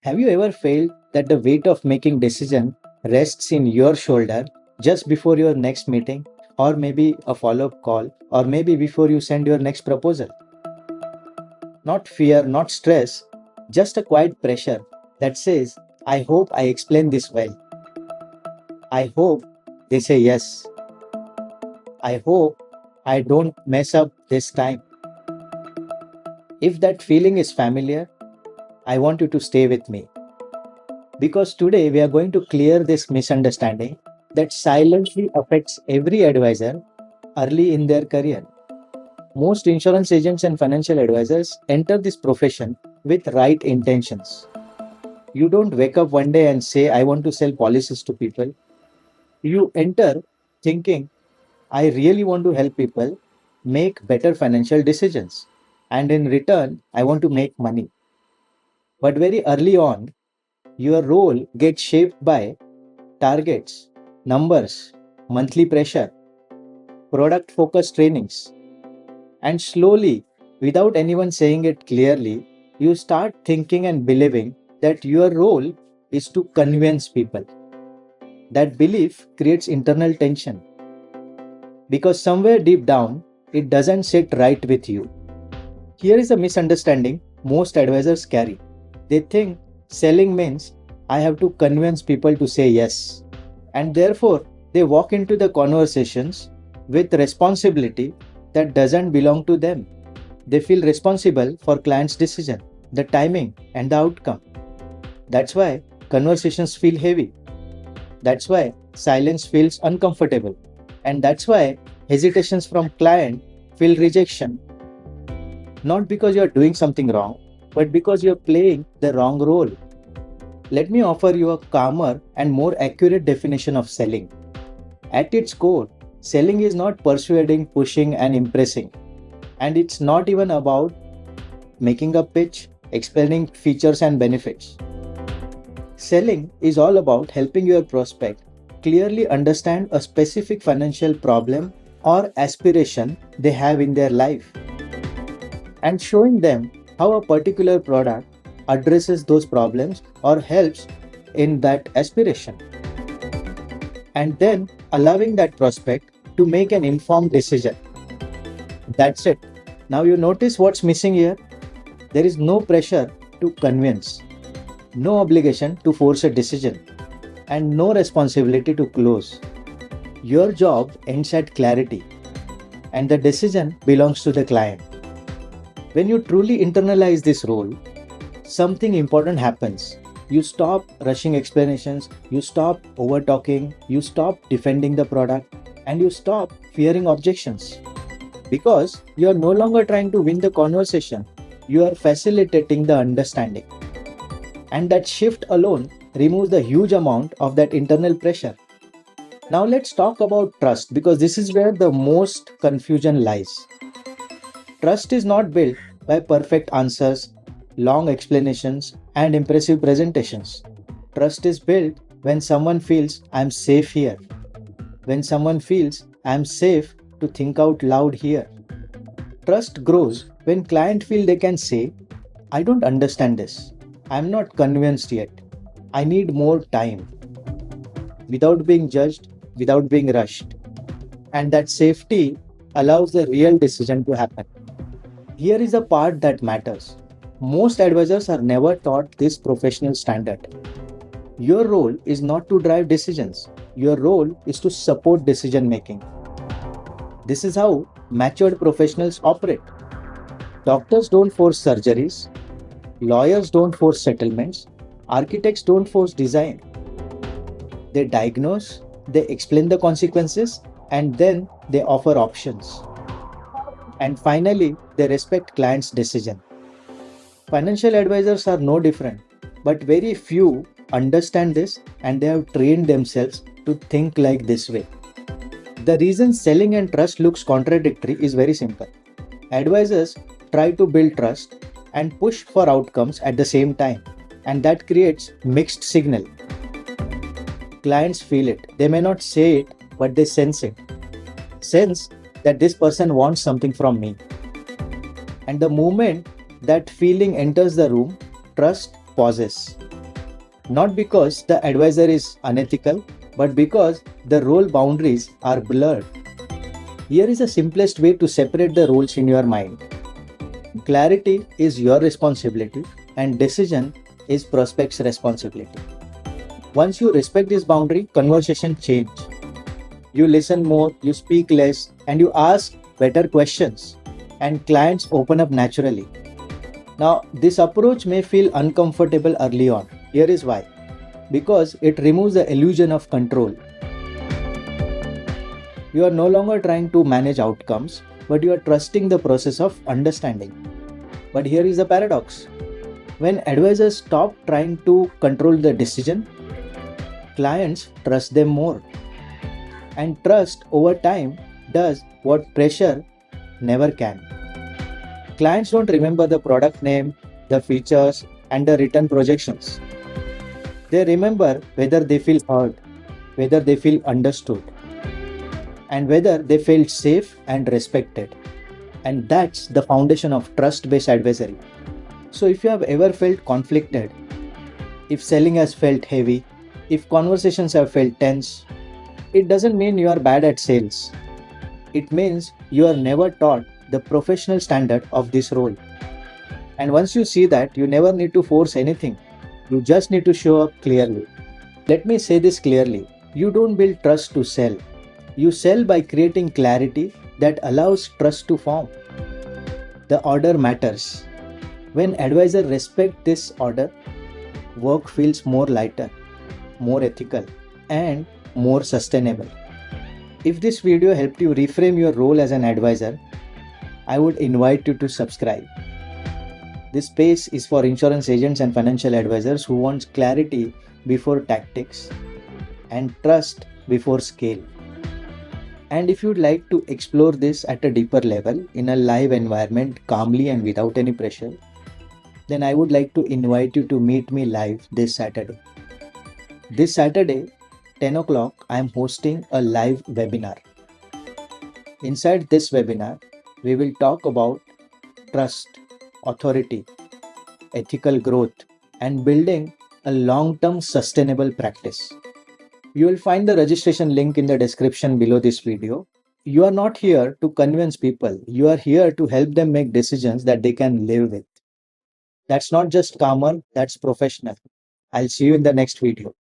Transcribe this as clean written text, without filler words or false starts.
Have you ever felt that the weight of making decision rests in your shoulder just before your next meeting, or maybe a follow-up call, or maybe before you send your next proposal? Not fear, not stress, just a quiet pressure that says, I hope I explain this well. I hope they say yes. I hope I don't mess up this time. If that feeling is familiar, I want you to stay with me. Because today we are going to clear this misunderstanding that silently affects every advisor early in their career. Most insurance agents and financial advisors enter this profession with right intentions. You don't wake up one day and say, I want to sell policies to people. You enter thinking, I really want to help people make better financial decisions. And in return, I want to make money. But very early on, your role gets shaped by targets, numbers, monthly pressure, product focused trainings. And slowly, without anyone saying it clearly, you start thinking and believing that your role is to convince people. That belief creates internal tension because somewhere deep down, it doesn't sit right with you. Here is a misunderstanding most advisors carry. They think selling means I have to convince people to say yes. And therefore, they walk into the conversations with responsibility that doesn't belong to them. They feel responsible for client's decision, the timing, and the outcome. That's why conversations feel heavy. That's why silence feels uncomfortable. And that's why hesitations from client feel rejection. Not because you're doing something wrong, but because you're playing the wrong role. Let me offer you a calmer and more accurate definition of selling. At its core, selling is not persuading, pushing, and impressing. And it's not even about making a pitch, explaining features and benefits. Selling is all about helping your prospect clearly understand a specific financial problem or aspiration they have in their life and showing them how a particular product addresses those problems or helps in that aspiration. And then allowing that prospect to make an informed decision. That's it. Now you notice what's missing here? There is no pressure to convince, no obligation to force a decision, and no responsibility to close. Your job ends at clarity, and the decision belongs to the client. When you truly internalize this role, something important happens. You stop rushing explanations, you stop over talking, you stop defending the product, and you stop fearing objections. Because you are no longer trying to win the conversation, you are facilitating the understanding. And that shift alone removes the huge amount of that internal pressure. Now let's talk about trust because this is where the most confusion lies. Trust is not built by perfect answers, long explanations, and impressive presentations. Trust is built when someone feels I'm safe here. When someone feels I'm safe to think out loud here. Trust grows when clients feel they can say, I don't understand this. I'm not convinced yet. I need more time. Without being judged, without being rushed. And that safety allows the real decision to happen. Here is the part that matters. Most advisors are never taught this professional standard. Your role is not to drive decisions. Your role is to support decision making. This is how matured professionals operate. Doctors don't force surgeries. Lawyers don't force settlements. Architects don't force design. They diagnose, they explain the consequences, and then they offer options. And finally, they respect clients' decision. Financial advisors are no different, but very few understand this and they have trained themselves to think like this way. The reason selling and trust looks contradictory is very simple. Advisors try to build trust and push for outcomes at the same time, and that creates mixed signal. Clients feel it. They may not say it, but they sense it. Sense that this person wants something from me. And the moment that feeling enters the room, trust pauses. Not because the advisor is unethical, but because the role boundaries are blurred. Here is the simplest way to separate the roles in your mind. Clarity is your responsibility, and decision is prospect's responsibility. Once you respect this boundary, conversation change. You listen more, you speak less, and you ask better questions, and clients open up naturally. Now, this approach may feel uncomfortable early on. Here is why. Because it removes the illusion of control. You are no longer trying to manage outcomes, but you are trusting the process of understanding. But here is the paradox. When advisors stop trying to control the decision, clients trust them more. And trust over time does what pressure never can. Clients don't remember the product name, the features, and the return projections. They remember whether they feel heard, whether they feel understood, and whether they felt safe and respected. And that's the foundation of trust-based advisory. So if you have ever felt conflicted, if selling has felt heavy, if conversations have felt tense, it doesn't mean you are bad at sales. It means you are never taught the professional standard of this role. And once you see that, you never need to force anything. You just need to show up clearly. Let me say this clearly. You don't build trust to sell. You sell by creating clarity that allows trust to form. The order matters. When advisors respect this order, work feels more lighter, more ethical, and more sustainable. If this video helped you reframe your role as an advisor, I would invite you to subscribe. This space is for insurance agents and financial advisors who want clarity before tactics and trust before scale. And if you'd like to explore this at a deeper level in a live environment, calmly and without any pressure, then I would like to invite you to meet me live this Saturday. This Saturday, 10 o'clock, I am hosting a live webinar. Inside this webinar, we will talk about trust, authority, ethical growth, and building a long-term sustainable practice. You will find the registration link in the description below this video. You are not here to convince people. You are here to help them make decisions that they can live with. That's not just calmer, that's professional. I'll see you in the next video.